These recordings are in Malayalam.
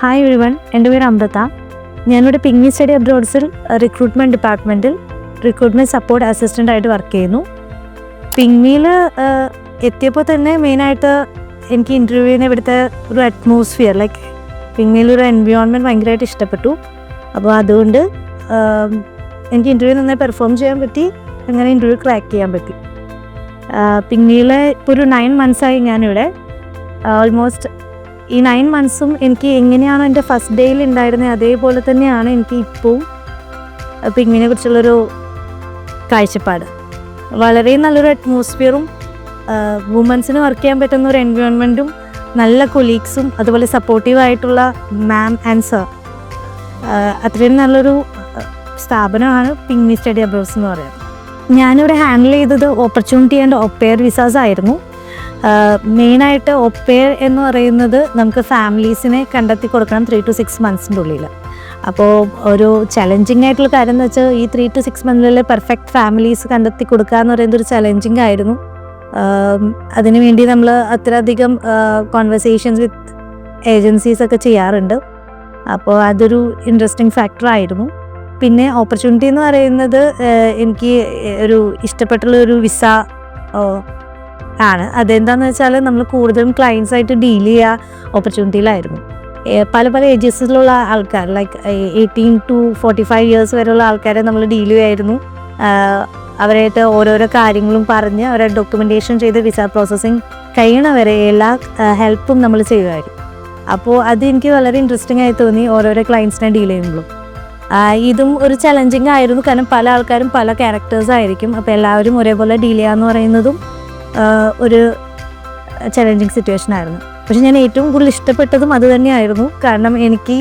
ഹായ് എവരിവൺ, എൻ്റെ പേര് അമൃത. ഞാനിവിടെ പിഗ്മി സ്റ്റഡി അബ്രോഡ്സിൽ റിക്രൂട്ട്മെൻറ്റ് ഡിപ്പാർട്ട്മെൻറ്റിൽ റിക്രൂട്ട്മെൻറ്റ് സപ്പോർട്ട് അസിസ്റ്റൻ്റ് ആയിട്ട് വർക്ക് ചെയ്യുന്നു. പിഗ്മിയിൽ എത്തിയപ്പോൾ തന്നെ മെയിനായിട്ട് എനിക്ക് ഇൻ്റർവ്യൂവിന് ഇവിടുത്തെ ഒരു അറ്റ്മോസ്ഫിയർ പിഗ്മിയിലൊരു എൻവയോൺമെൻറ്റ് ഭയങ്കരമായിട്ട് ഇഷ്ടപ്പെട്ടു. അപ്പോൾ അതുകൊണ്ട് എനിക്ക് ഇൻ്റർവ്യൂ നന്നായി പെർഫോം ചെയ്യാൻ പറ്റി, അങ്ങനെ ഇൻ്റർവ്യൂ ക്രാക്ക് ചെയ്യാൻ പറ്റി. പിഗ്മിയിൽ ഇപ്പോൾ ഒരു 9 months ഞാനിവിടെ. ഓൾമോസ്റ്റ് ഈ 9 months എനിക്ക് എങ്ങനെയാണോ എൻ്റെ ഫസ്റ്റ് ഡേയിൽ ഉണ്ടായിരുന്നത് അതേപോലെ തന്നെയാണ് എനിക്ക് ഇപ്പോൾ പിഗ്മിനെ കുറിച്ചുള്ളൊരു കാഴ്ചപ്പാട്. വളരെ നല്ലൊരു അറ്റ്മോസ്ഫിയറും വുമൻസിന് വർക്ക് ചെയ്യാൻ പറ്റുന്ന ഒരു എൻവയോൺമെൻറ്റും നല്ല കൊലീഗ്സും അതുപോലെ സപ്പോർട്ടീവായിട്ടുള്ള മാം ആൻഡ് സർ, അത്രയും നല്ലൊരു സ്ഥാപനമാണ് പിഗ്മി സ്റ്റഡി അബ്രോഡ്സ് എന്ന് പറയുന്നത്. ഞാനിവിടെ ഹാൻഡിൽ ചെയ്തത് ഓപ്പർച്യൂണിറ്റി ആൻഡ് ഒപ്പെയർ വിസാസ് ആയിരുന്നു. മെയിനായിട്ട് ഒപ്പെയർ എന്ന് പറയുന്നത് നമുക്ക് ഫാമിലീസിനെ കണ്ടെത്തി കൊടുക്കണം 3 to 6 months ഉള്ളിൽ. അപ്പോൾ ഒരു ചലഞ്ചിങ് ആയിട്ടുള്ള കാര്യം എന്ന് വെച്ചാൽ ഈ 3 to 6 months പെർഫെക്റ്റ് ഫാമിലീസ് കണ്ടെത്തി കൊടുക്കുക എന്ന് പറയുന്നത് ഒരു ചലഞ്ചിങ് ആയിരുന്നു. അതിനുവേണ്ടി നമ്മൾ അത്രയധികം കോൺവെർസേഷൻസ് വിത്ത് ഏജൻസീസ് ഒക്കെ ചെയ്യാറുണ്ട്. അപ്പോൾ അതൊരു ഇൻട്രസ്റ്റിംഗ് ഫാക്ടർ ആയിരുന്നു. പിന്നെ ഓപ്പർച്യൂണിറ്റി എന്ന് പറയുന്നത് എനിക്ക് ഒരു ഇഷ്ടപ്പെട്ടുള്ള ഒരു വിസ ആണ്. അതെന്താണെന്ന് വെച്ചാൽ നമ്മൾ കൂടുതലും ക്ലയൻസായിട്ട് ഡീൽ ചെയ്യുക ഓപ്പർച്യൂണിറ്റിയിലായിരുന്നു. പല ഏജൻസിലുള്ള ആൾക്കാർ 18 to 45 years വരെയുള്ള ആൾക്കാരെ നമ്മൾ ഡീൽ ചെയ്യുമായിരുന്നു. അവരായിട്ട് ഓരോരോ കാര്യങ്ങളും പറഞ്ഞ് അവരെ ഡോക്യുമെൻറ്റേഷൻ ചെയ്ത് വിസ പ്രോസസ്സിങ് കഴിയണവരെ എല്ലാ ഹെൽപ്പും നമ്മൾ ചെയ്യുമായിരുന്നു. അപ്പോൾ അത് എനിക്ക് വളരെ ഇൻട്രസ്റ്റിംഗ് ആയി തോന്നി ഓരോരോ ക്ലയൻസിനെ ഡീൽ ചെയ്യുമ്പോഴും. ഇതും ഒരു ചലഞ്ചിങ് ആയിരുന്നു, കാരണം പല ആൾക്കാരും പല ക്യാരക്ടേഴ്സ് ആയിരിക്കും. അപ്പോൾ എല്ലാവരും ഒരേപോലെ ഡീൽ ചെയ്യുക എന്ന് പറയുന്നതും ഒരു ചലഞ്ചിങ് സിറ്റുവേഷൻ ആയിരുന്നു. പക്ഷെ ഞാൻ ഏറ്റവും കൂടുതൽ ഇഷ്ടപ്പെട്ടതും അത് തന്നെയായിരുന്നു. കാരണം എനിക്ക്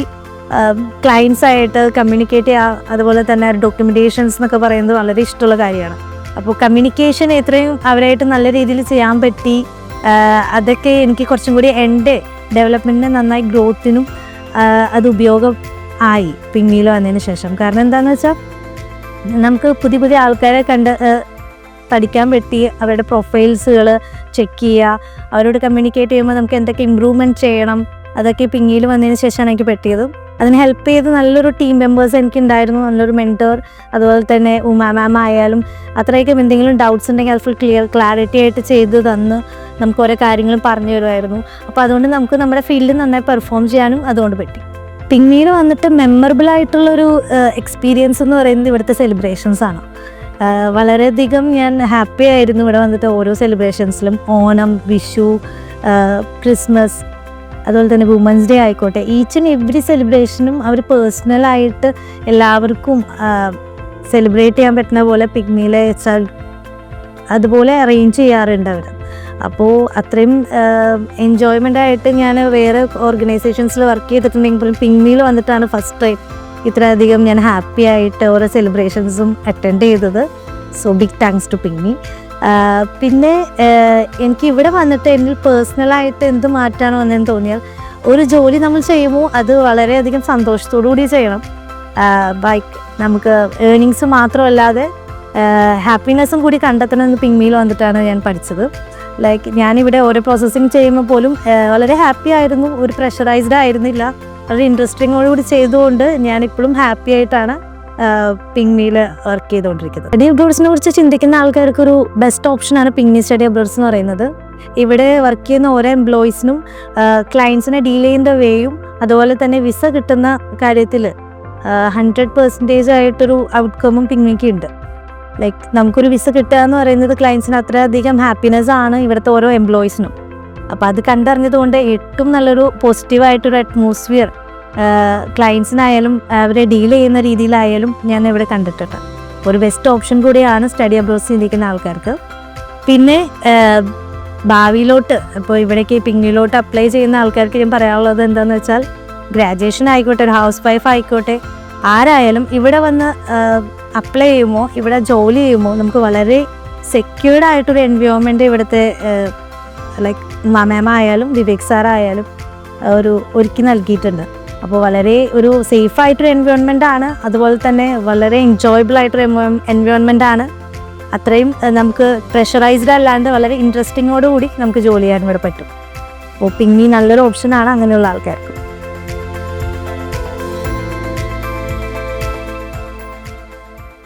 ക്ലയൻസായിട്ട് കമ്മ്യൂണിക്കേറ്റ് ചെയ്യുക, അതുപോലെ തന്നെ ഡോക്യുമെൻറ്റേഷൻസ് എന്നൊക്കെ പറയുന്നത് വളരെ ഇഷ്ടമുള്ള കാര്യമാണ്. അപ്പോൾ കമ്മ്യൂണിക്കേഷൻ എത്രയും അവരായിട്ട് നല്ല രീതിയിൽ ചെയ്യാൻ പറ്റി, അതൊക്കെ എനിക്ക് കുറച്ചും കൂടി എൻ്റെ ഡെവലപ്മെൻറ്റിന് നന്നായി ഗ്രോത്തിനും അത് ഉപയോഗം ആയി പിഗ്മിയിൽ വന്നതിന് ശേഷം. കാരണം എന്താണെന്ന് വെച്ചാൽ നമുക്ക് പുതിയ ആൾക്കാരെ പഠിക്കാൻ പറ്റി, അവരുടെ പ്രൊഫൈൽസുകൾ ചെക്ക് ചെയ്യുക, അവരോട് കമ്മ്യൂണിക്കേറ്റ് ചെയ്യുമ്പോൾ നമുക്ക് എന്തൊക്കെ ഇമ്പ്രൂവ്മെൻറ്റ് ചെയ്യണം, അതൊക്കെ പിഗ്മിയിൽ വന്നതിന് ശേഷമാണ് എനിക്ക് പറ്റിയത്. അതിന് ഹെൽപ്പ് ചെയ്ത് നല്ലൊരു ടീം മെമ്പേഴ്സ് എനിക്കുണ്ടായിരുന്നു, നല്ലൊരു മെൻറ്റർ. അതുപോലെ തന്നെ മാം ആയാലും അത്രയൊക്കെ എന്തെങ്കിലും ഡൗട്ട്സ് ഉണ്ടെങ്കിൽ അത് ഫുൾ ക്ലാരിറ്റി ആയിട്ട് ചെയ്ത് തന്ന് നമുക്ക് ഓരോ കാര്യങ്ങളും പറഞ്ഞു തരുമായിരുന്നു. അപ്പോൾ അതുകൊണ്ട് നമുക്ക് നമ്മുടെ ഫീൽഡിൽ നന്നായി പെർഫോം ചെയ്യാനും അതുകൊണ്ട് പറ്റി. പിഗ്മിയിൽ വന്നിട്ട് മെമ്മറബിൾ ആയിട്ടുള്ളൊരു എക്സ്പീരിയൻസ് എന്ന് പറയുന്നത് ഇവിടുത്തെ സെലിബ്രേഷൻസാണ്. വളരെയധികം ഞാൻ ഹാപ്പി ആയിരുന്നു ഇവിടെ വന്നിട്ട്. ഓരോ സെലിബ്രേഷൻസിലും ഓണം, വിഷു, ക്രിസ്മസ്, അതുപോലെ തന്നെ വുമൻസ് ഡേ ആയിക്കോട്ടെ, ഈച്ച് ആൻഡ് എവറി സെലിബ്രേഷനും അവർ പേഴ്സണലായിട്ട് എല്ലാവർക്കും സെലിബ്രേറ്റ് ചെയ്യാൻ പറ്റുന്ന പോലെ പിഗ്മിയിലെ അതുപോലെ അറേഞ്ച് ചെയ്യാറുണ്ട് അവർ. അപ്പോൾ അത്രയും എൻജോയ്മെൻ്റ് ആയിട്ട് ഞാൻ വേറെ ഓർഗനൈസേഷൻസിൽ വർക്ക് ചെയ്തിട്ടുണ്ടെങ്കിലും പിഗ്മിയിൽ വന്നിട്ടാണ് ഫസ്റ്റ് ടൈം ഇത്രയധികം ഞാൻ ഹാപ്പി ആയിട്ട് ഓരോ സെലിബ്രേഷൻസും അറ്റൻഡ് ചെയ്തത്. So big thanks to Pigmy. പിന്നെ എനിക്ക് ഇവിടെ വന്നിട്ട് എന്നിൽ പേഴ്സണലായിട്ട് എന്ത് മാറ്റാണ് വന്നതെന്ന് തോന്നിയാൽ, ഒരു ജോലി നമ്മൾ ചെയ്യുമ്പോൾ അത് വളരെയധികം സന്തോഷത്തോടു കൂടി ചെയ്യണം. നമുക്ക് ഏർണിങ്സ് മാത്രമല്ലാതെ ഹാപ്പിനെസ്സും കൂടി കണ്ടെത്തണമെന്ന് പിഗ്മിയിൽ വന്നിട്ടാണ് ഞാൻ പഠിച്ചത്. ഞാനിവിടെ ഓരോ പ്രോസസ്സിങ് ചെയ്യുമ്പോൾ പോലും വളരെ ഹാപ്പി ആയിരുന്നു, ഒരു പ്രഷറൈസ്ഡ് ആയിരുന്നില്ല. വളരെ ഇൻട്രസ്റ്റിങ്ങോടുകൂടി ചെയ്തുകൊണ്ട് ഞാനിപ്പോഴും ഹാപ്പി ആയിട്ടാണ് പിഗ്മിയിൽ വർക്ക് ചെയ്തുകൊണ്ടിരിക്കുന്നത്. സ്റ്റഡി അബ്രോഡ്സിനെ കുറിച്ച് ചിന്തിക്കുന്ന ആൾക്കാർക്കൊരു ബെസ്റ്റ് ഓപ്ഷനാണ് പിഗ്മി സ്റ്റഡി അബ്രോഡ്സ് എന്ന് പറയുന്നത്. ഇവിടെ വർക്ക് ചെയ്യുന്ന ഓരോ എംപ്ലോയീസിനും ക്ലയൻസിനെ ഡീൽ ചെയ്യുന്ന വേയും അതുപോലെ തന്നെ വിസ കിട്ടുന്ന കാര്യത്തിൽ 100% ആയിട്ടൊരു ഔട്ട്കമ്മും പിഗ്മിക്ക് ഉണ്ട്. നമുക്കൊരു വിസ കിട്ടുക എന്ന് പറയുന്നത് ക്ലയൻസിന് അത്രയധികം ഹാപ്പിനെസ് ആണ് ഇവിടുത്തെ ഓരോ എംപ്ലോയീസിനും. അപ്പോൾ അത് കണ്ടറിഞ്ഞതുകൊണ്ട് ഏറ്റവും നല്ലൊരു പോസിറ്റീവായിട്ടൊരു അറ്റ്മോസ്ഫിയർ ക്ലയൻസിനായാലും അവരെ ഡീൽ ചെയ്യുന്ന രീതിയിലായാലും ഞാൻ ഇവിടെ കണ്ടിട്ടുണ്ട്. ഒരു ബെസ്റ്റ് ഓപ്ഷൻ കൂടിയാണ് സ്റ്റഡി അബ്രോഡ്സ് ചിന്തിക്കുന്ന ആൾക്കാർക്ക്. പിന്നെ ഭാവിയിലോട്ട് ഇപ്പോൾ ഇവിടേക്ക് പിഗ്മിയിലോട്ട് അപ്ലൈ ചെയ്യുന്ന ആൾക്കാർക്ക് ഞാൻ പറയാനുള്ളത് എന്താണെന്ന് വെച്ചാൽ, ഗ്രാജുവേഷൻ ആയിക്കോട്ടെ, ഒരു ഹൗസ് വൈഫ് ആയിക്കോട്ടെ, ആരായാലും ഇവിടെ വന്ന് അപ്ലൈ ചെയ്യുമ്പോൾ, ഇവിടെ ജോലി ചെയ്യുമ്പോൾ നമുക്ക് വളരെ സെക്യൂർഡ് ആയിട്ടൊരു എൻവയോൺമെൻറ്റ് ഇവിടുത്തെ മാം ആയാലും വിവേക് സാറായാലും ഒരുക്കി നൽകിയിട്ടുണ്ട്. അപ്പോൾ വളരെ ഒരു സേഫായിട്ടൊരു എൻവയോൺമെൻ്റ് ആണ്, അതുപോലെ തന്നെ വളരെ എൻജോയബിൾ ആയിട്ടൊരു എൻവയോൺമെൻ്റ് ആണ്. അത്രയും നമുക്ക് പ്രഷറൈസ്ഡ് അല്ലാണ്ട് വളരെ ഇൻട്രസ്റ്റിങ്ങോടുകൂടി നമുക്ക് ജോലി ചെയ്യാൻ ഇവിടെ പറ്റും. അപ്പോൾ പിഗ്മി നല്ലൊരു ഓപ്ഷനാണ് അങ്ങനെയുള്ള ആൾക്കാർക്ക്.